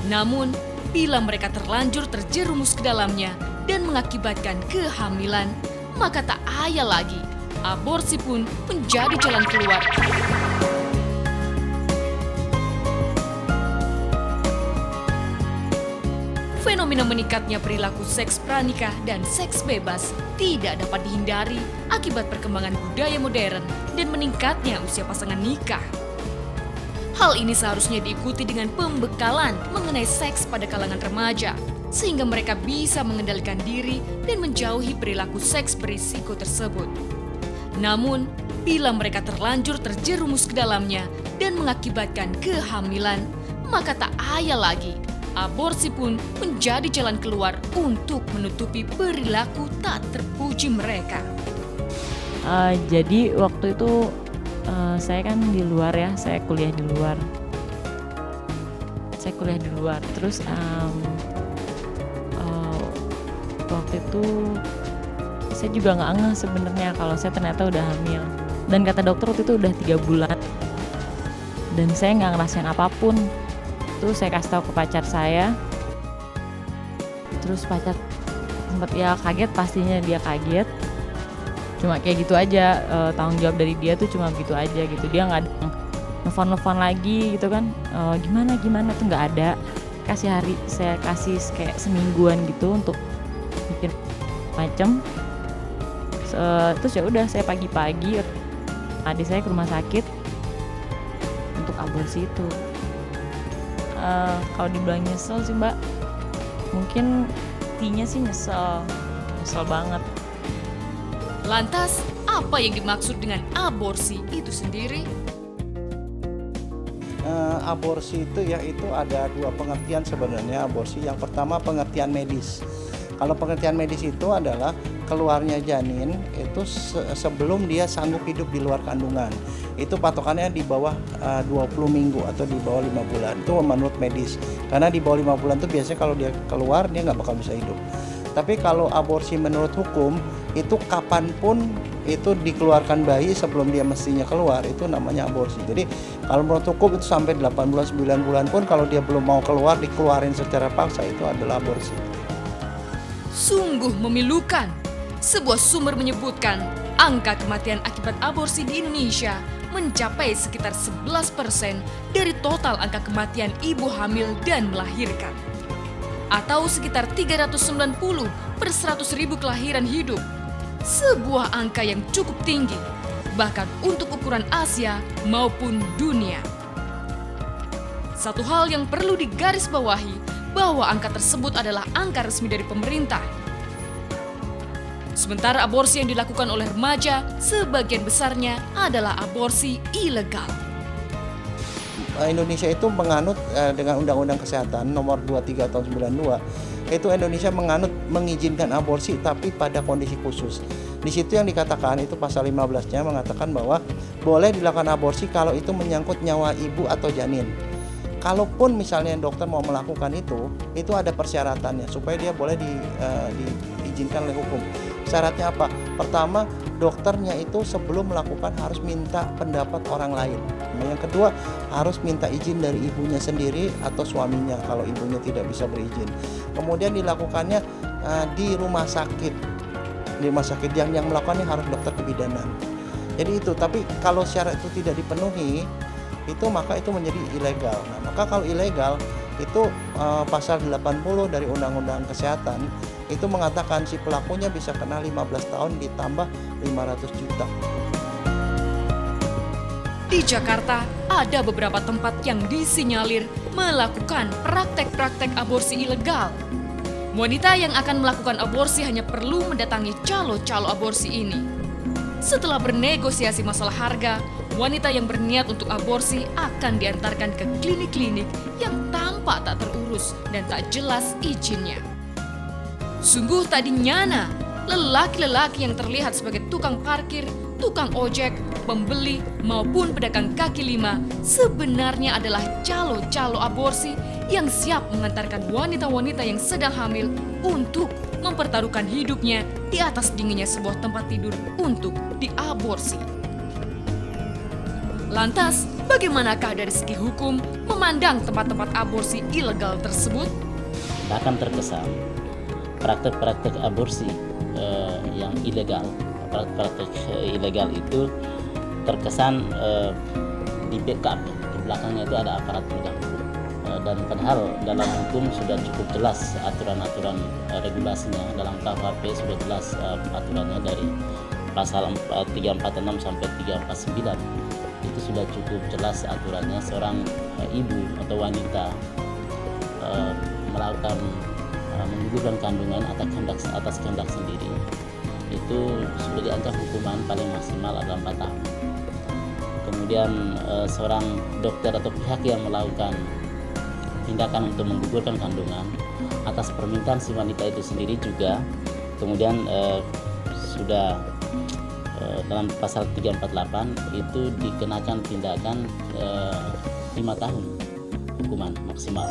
Namun, bila mereka terlanjur terjerumus ke dalamnya dan mengakibatkan kehamilan, maka tak ayal lagi, aborsi pun menjadi jalan keluar. Fenomena meningkatnya perilaku seks pranikah dan seks bebas tidak dapat dihindari akibat perkembangan budaya modern dan meningkatnya usia pasangan nikah. Hal ini seharusnya diikuti dengan pembekalan mengenai seks pada kalangan remaja, sehingga mereka bisa mengendalikan diri dan menjauhi perilaku seks berisiko tersebut. Namun, bila mereka terlanjur terjerumus ke dalamnya dan mengakibatkan kehamilan, maka tak ayal lagi, aborsi pun menjadi jalan keluar untuk menutupi perilaku tak terpuji mereka. Jadi waktu itu saya kan di luar ya, saya kuliah di luar. Terus waktu itu saya juga nggak ngeh sebenarnya kalau saya ternyata udah hamil. Dan kata dokter waktu itu udah 3 bulan. Dan saya nggak ngerasain apapun. Itu saya kasih tahu ke pacar saya. Terus pacar sempat ya kaget, pastinya dia kaget. Cuma kayak gitu aja, tanggung jawab dari dia tuh cuma begitu aja gitu. Dia nggak nelfon lagi gitu kan, gimana tuh nggak ada. Saya kasih kayak semingguan gitu untuk bikin macem. Terus ya udah saya pagi-pagi adik saya ke rumah sakit untuk aborsi itu. Kalau dibilang nyesel sih Mbak, mungkin intinya sih nyesel banget. Lantas, apa yang dimaksud dengan aborsi itu sendiri? Aborsi itu ada 2 pengertian sebenarnya aborsi. Yang pertama pengertian medis. Kalau pengertian medis itu adalah keluarnya janin itu sebelum dia sanggup hidup di luar kandungan. Itu patokannya di bawah 20 minggu atau di bawah 5 bulan. Itu menurut medis. Karena di bawah 5 bulan itu biasanya kalau dia keluar dia nggak bakal bisa hidup. Tapi kalau aborsi menurut hukum itu kapanpun itu dikeluarkan bayi sebelum dia mestinya keluar, itu namanya aborsi. Jadi kalau menurut hukum itu sampai 8 bulan 9 bulan pun kalau dia belum mau keluar dikeluarin secara paksa, itu adalah aborsi. Sungguh memilukan. Sebuah sumber menyebutkan angka kematian akibat aborsi di Indonesia mencapai sekitar 11% dari total angka kematian ibu hamil dan melahirkan. Atau sekitar 390 per 100.000 kelahiran hidup. Sebuah angka yang cukup tinggi, bahkan untuk ukuran Asia maupun dunia. Satu hal yang perlu digarisbawahi, bahwa angka tersebut adalah angka resmi dari pemerintah. Sementara aborsi yang dilakukan oleh remaja, sebagian besarnya adalah aborsi ilegal. Indonesia itu menganut dengan Undang-Undang Kesehatan nomor 23 tahun 92, itu Indonesia mengizinkan aborsi tapi pada kondisi khusus. Di situ yang dikatakan itu pasal 15-nya mengatakan bahwa boleh dilakukan aborsi kalau itu menyangkut nyawa ibu atau janin. Kalaupun misalnya dokter mau melakukan itu ada persyaratannya supaya dia boleh diizinkan oleh hukum. Syaratnya apa? Pertama, dokternya itu sebelum melakukan harus minta pendapat orang lain. Yang kedua, harus minta izin dari ibunya sendiri atau suaminya kalau ibunya tidak bisa berizin. Kemudian dilakukannya di rumah sakit. Di rumah sakit yang melakukannya harus dokter kebidanan. Jadi itu, tapi kalau syarat itu tidak dipenuhi, itu maka itu menjadi ilegal. Nah, maka kalau ilegal itu pasal 80 dari Undang-Undang Kesehatan itu mengatakan si pelakunya bisa kena 15 tahun ditambah 500 juta. Di Jakarta, ada beberapa tempat yang disinyalir melakukan praktek-praktek aborsi ilegal. Wanita yang akan melakukan aborsi hanya perlu mendatangi calo-calo aborsi ini. Setelah bernegosiasi masalah harga, wanita yang berniat untuk aborsi akan diantarkan ke klinik-klinik yang tampak tak terurus dan tak jelas izinnya. Sungguh tak dinyana, lelaki-lelaki yang terlihat sebagai tukang parkir, tukang ojek, pembeli, maupun pedagang kaki lima sebenarnya adalah calo-calo aborsi yang siap mengantarkan wanita-wanita yang sedang hamil untuk mempertaruhkan hidupnya di atas dinginnya sebuah tempat tidur untuk diaborsi. Lantas, Bagaimanakah dari segi hukum memandang tempat-tempat aborsi ilegal tersebut? Akan terkesan praktek-praktek aborsi yang ilegal, praktek ilegal itu terkesan di backup, di belakangnya itu ada aparat penegak hukum. Dan padahal dalam hukum sudah cukup jelas aturan-aturan regulasinya, dalam KUHP sudah jelas aturannya dari pasal 346 sampai 349 itu sudah cukup jelas aturannya. Seorang ibu atau wanita melakukan menggugurkan kandungan atas kehendak sendiri itu sudah diancam hukuman paling maksimal adalah 4 tahun. Kemudian seorang dokter atau pihak yang melakukan tindakan untuk menggugurkan kandungan atas permintaan si wanita itu sendiri juga kemudian sudah dalam pasal 348 itu dikenakan tindakan 5 tahun hukuman maksimal.